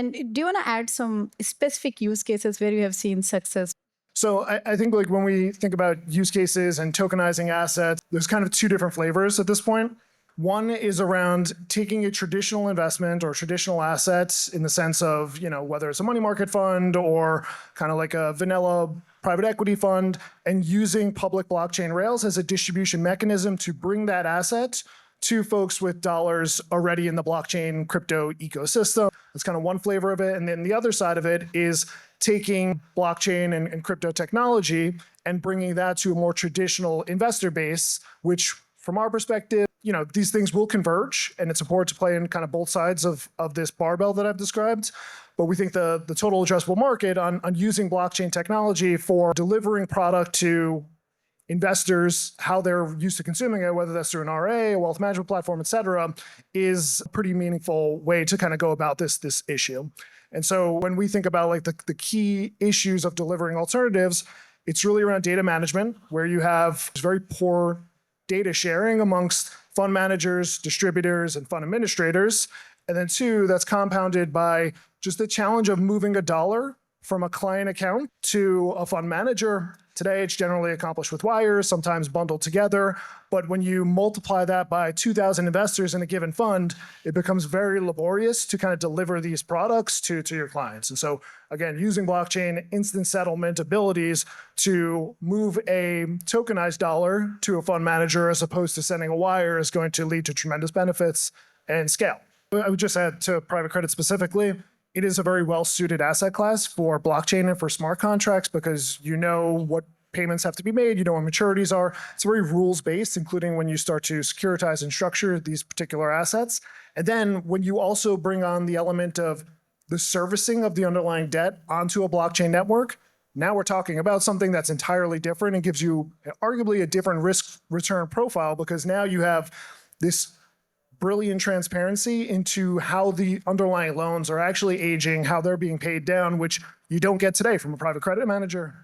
And do you want to add some specific use cases where you have seen success? So I think like when we think about use cases and tokenizing assets, there's kind of two different flavors at this point. One is around taking a traditional investment or traditional assets in the sense of, whether it's a money market fund or kind of like a vanilla private equity fund, and using public blockchain rails as a distribution mechanism to bring that asset to folks with dollars already in the blockchain crypto ecosystem. That's kind of one flavor of it. And then the other side of it is taking blockchain and crypto technology and bringing that to a more traditional investor base, which from our perspective, these things will converge, and it's important to play in kind of both sides of this barbell that I've described. But we think the total addressable market on using blockchain technology for delivering product to investors, how they're used to consuming it, whether that's through an RA, a wealth management platform, et cetera, is a pretty meaningful way to kind of go about this issue. And so when we think about like the key issues of delivering alternatives, it's really around data management, where you have very poor data sharing amongst fund managers, distributors, and fund administrators. And then two, that's compounded by just the challenge of moving a dollar from a client account to a fund manager. Today, it's generally accomplished with wires, sometimes bundled together. But when you multiply that by 2,000 investors in a given fund, it becomes very laborious to kind of deliver these products to your clients. And so, again, using blockchain instant settlement abilities to move a tokenized dollar to a fund manager as opposed to sending a wire is going to lead to tremendous benefits and scale. I would just add to private credit specifically, it is a very well-suited asset class for blockchain and for smart contracts because you know what payments have to be made, you know what maturities are. It's very rules-based, including when you start to securitize and structure these particular assets. And then when you also bring on the element of the servicing of the underlying debt onto a blockchain network, now we're talking about something that's entirely different and gives you arguably a different risk-return profile because now you have this brilliant transparency into how the underlying loans are actually aging, how they're being paid down, which you don't get today from a private credit manager.